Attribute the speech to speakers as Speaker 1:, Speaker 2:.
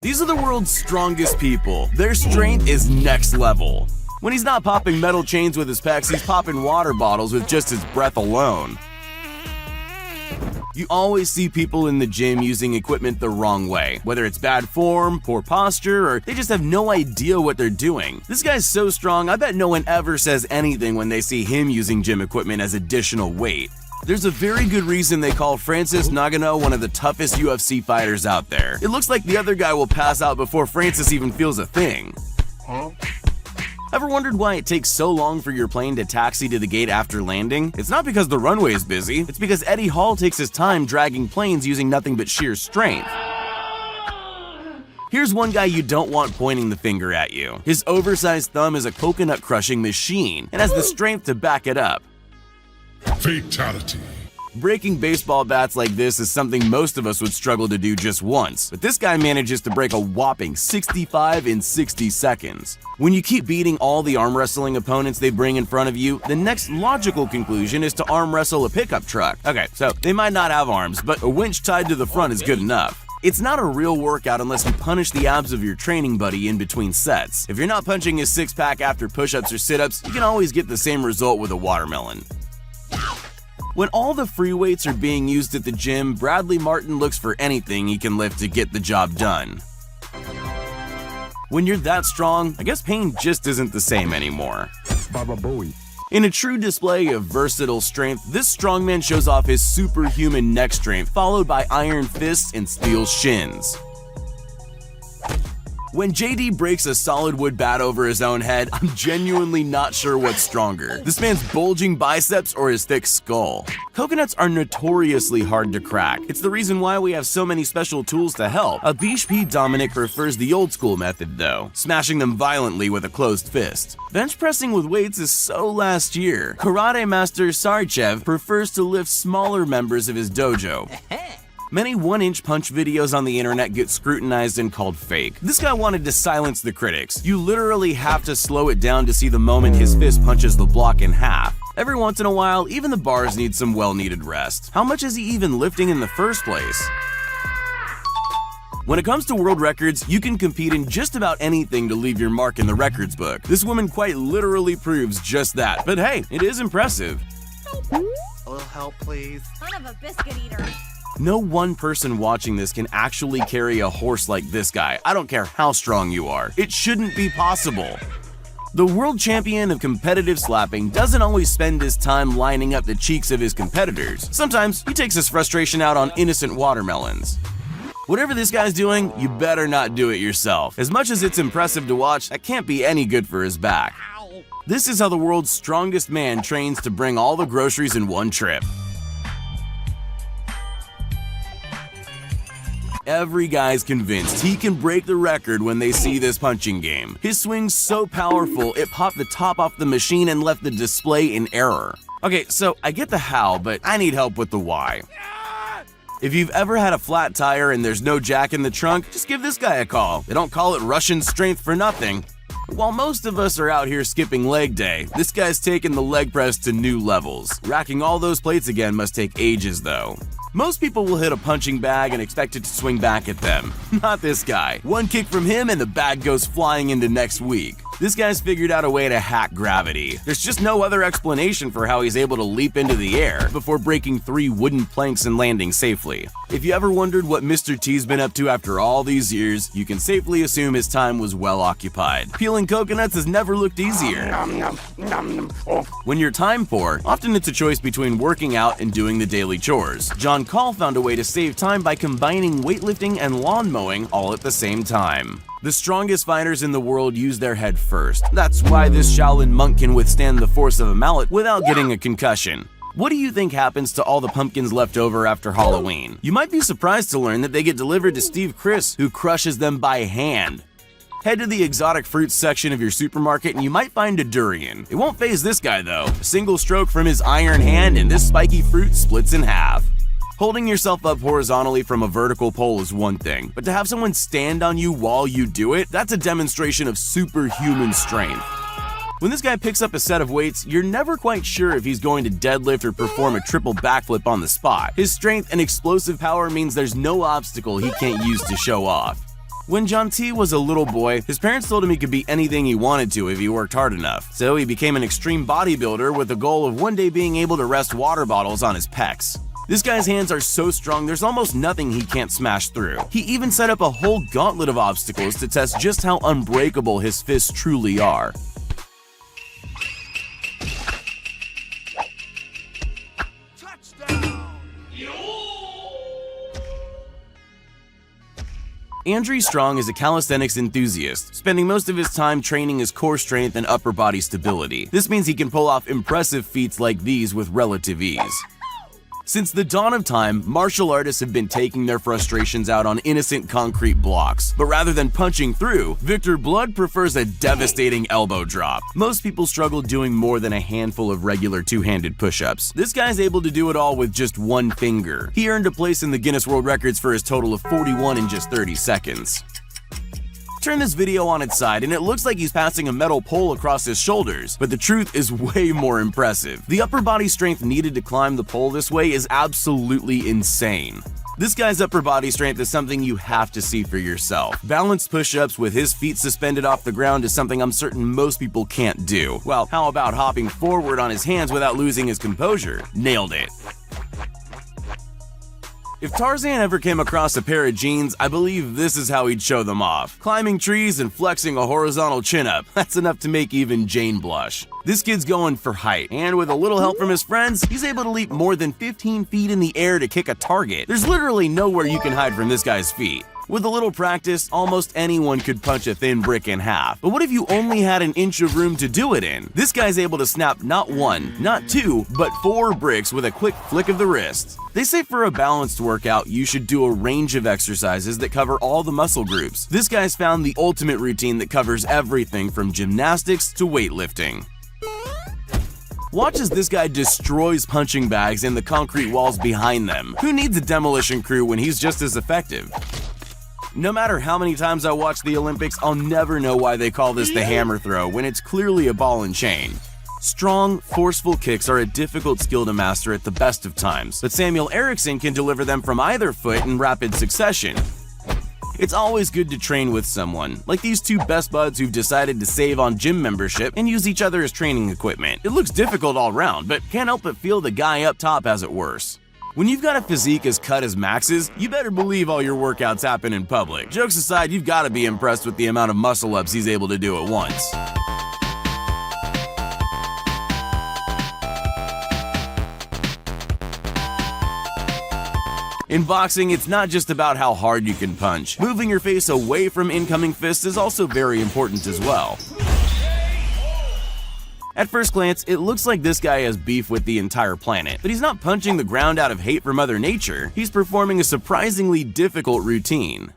Speaker 1: These are the world's strongest people. Their strength is next level. When he's not popping metal chains with his pecs, he's popping water bottles with just his breath alone. You always see people in the gym using equipment the wrong way, whether it's bad form, poor posture, or they just have no idea what they're doing. This guy's so strong, I bet no one ever says anything when they see him using gym equipment as additional weight. There's a very good reason they call Francis Ngannou one of the toughest UFC fighters out there. It looks like the other guy will pass out before Francis even feels a thing. Ever wondered why it takes so long for your plane to taxi to the gate after landing? It's not because the runway is busy, it's because Eddie Hall takes his time dragging planes using nothing but sheer strength. Here's one guy you don't want pointing the finger at you. His oversized thumb is a coconut crushing machine and has the strength to back it up.
Speaker 2: Fatality.
Speaker 1: Breaking baseball bats like this is something most of us would struggle to do just once, but this guy manages to break a whopping 65 in 60 seconds. When you keep beating all the arm wrestling opponents they bring in front of you, the next logical conclusion is to arm wrestle a pickup truck. Okay, so they might not have arms, but a winch tied to the front is good enough. It's not a real workout unless you punish the abs of your training buddy in between sets. If you're not punching his six-pack after push-ups or sit-ups, you can always get the same result with a watermelon. When all the free weights are being used at the gym, Bradley Martin looks for anything he can lift to get the job done. When you're that strong, I guess pain just isn't the same anymore.
Speaker 3: Baba Booey.
Speaker 1: In a true display of versatile strength, this strongman shows off his superhuman neck strength, followed by iron fists and steel shins. When JD breaks a solid wood bat over his own head, I'm genuinely not sure what's stronger, this man's bulging biceps or his thick skull. Coconuts are notoriously hard to crack. It's the reason why we have so many special tools to help. Abish P. Dominic prefers the old school method though, smashing them violently with a closed fist. Bench pressing with weights is so last year. Karate master Sarchev prefers to lift smaller members of his dojo. Many 1-inch punch videos on the internet get scrutinized and called fake. This guy wanted to silence the critics. You literally have to slow it down to see the moment his fist punches the block in half. Every once in a while, even the bars need some well-needed rest. How much is he even lifting in the first place? When it comes to world records, you can compete in just about anything to leave your mark in the records book. This woman quite literally proves just that. But hey, it is impressive.
Speaker 4: A little help, please.
Speaker 5: Son of a biscuit eater.
Speaker 1: No one person watching this can actually carry a horse like this guy. I don't care how strong you are. It shouldn't be possible. The world champion of competitive slapping doesn't always spend his time lining up the cheeks of his competitors. Sometimes he takes his frustration out on innocent watermelons. Whatever this guy's doing, you better not do it yourself. As much as it's impressive to watch, that can't be any good for his back. This is how the world's strongest man trains to bring all the groceries in one trip. Every guy's convinced he can break the record when they see this punching game. His swing's so powerful, it popped the top off the machine and left the display in error. Okay, so I get the how, but I need help with the why. If you've ever had a flat tire and there's no jack in the trunk, just give this guy a call. They don't call it Russian strength for nothing. While most of us are out here skipping leg day, this guy's taking the leg press to new levels. Racking all those plates again must take ages though. Most people will hit a punching bag and expect it to swing back at them. Not this guy. One kick from him and the bag goes flying into next week. This guy's figured out a way to hack gravity. There's just no other explanation for how he's able to leap into the air before breaking 3 wooden planks and landing safely. If you ever wondered what Mr. T's been up to after all these years, you can safely assume his time was well occupied. Peeling coconuts has never looked easier. When you're time poor, often it's a choice between working out and doing the daily chores. John Call found a way to save time by combining weightlifting and lawn mowing all at the same time. The strongest fighters in the world use their head first. That's why this Shaolin monk can withstand the force of a mallet without getting a concussion. What do you think happens to all the pumpkins left over after Halloween? You might be surprised to learn that they get delivered to Steve Chris, who crushes them by hand. Head to the exotic fruits section of your supermarket and you might find a durian. It won't faze this guy though. A single stroke from his iron hand and this spiky fruit splits in half. Holding yourself up horizontally from a vertical pole is one thing, but to have someone stand on you while you do it, that's a demonstration of superhuman strength. When this guy picks up a set of weights, you're never quite sure if he's going to deadlift or perform a triple backflip on the spot. His strength and explosive power means there's no obstacle he can't use to show off. When Jean-T was a little boy, his parents told him he could be anything he wanted to if he worked hard enough. So he became an extreme bodybuilder with the goal of one day being able to rest water bottles on his pecs. This guy's hands are so strong there's almost nothing he can't smash through. He even set up a whole gauntlet of obstacles to test just how unbreakable his fists truly are. Andre Strong is a calisthenics enthusiast, spending most of his time training his core strength and upper body stability. This means he can pull off impressive feats like these with relative ease. Since the dawn of time, martial artists have been taking their frustrations out on innocent concrete blocks. But rather than punching through, Victor Blood prefers a devastating elbow drop. Most people struggle doing more than a handful of regular two-handed push-ups. This guy's able to do it all with just one finger. He earned a place in the Guinness World Records for his total of 41 in just 30 seconds. Turn this video on its side and it looks like he's passing a metal pole across his shoulders, but the truth is way more impressive. The upper body strength needed to climb the pole this way is absolutely insane. This guy's upper body strength is something you have to see for yourself. Balanced push-ups with his feet suspended off the ground is something I'm certain most people can't do. Well, how about hopping forward on his hands without losing his composure? Nailed it. If Tarzan ever came across a pair of jeans, I believe this is how he'd show them off. Climbing trees and flexing a horizontal chin-up. That's enough to make even Jane blush. This kid's going for height, and with a little help from his friends, he's able to leap more than 15 feet in the air to kick a target. There's literally nowhere you can hide from this guy's feet. With a little practice, almost anyone could punch a thin brick in half. But what if you only had an inch of room to do it in? This guy's able to snap not one, not two, but 4 bricks with a quick flick of the wrist. They say for a balanced workout, you should do a range of exercises that cover all the muscle groups. This guy's found the ultimate routine that covers everything from gymnastics to weightlifting. Watch as this guy destroys punching bags and the concrete walls behind them. Who needs a demolition crew when he's just as effective? No matter how many times I watch the Olympics, I'll never know why they call this the hammer throw when it's clearly a ball and chain. Strong, forceful kicks are a difficult skill to master at the best of times, but Samuel Eriksson can deliver them from either foot in rapid succession. It's always good to train with someone, like these two best buds who've decided to save on gym membership and use each other as training equipment. It looks difficult all around, but can't help but feel the guy up top has it worse. When you've got a physique as cut as Max's, you better believe all your workouts happen in public. Jokes aside, you've got to be impressed with the amount of muscle-ups he's able to do at once. In boxing, it's not just about how hard you can punch. Moving your face away from incoming fists is also very important as well. At first glance, it looks like this guy has beef with the entire planet, but he's not punching the ground out of hate for Mother Nature. He's performing a surprisingly difficult routine.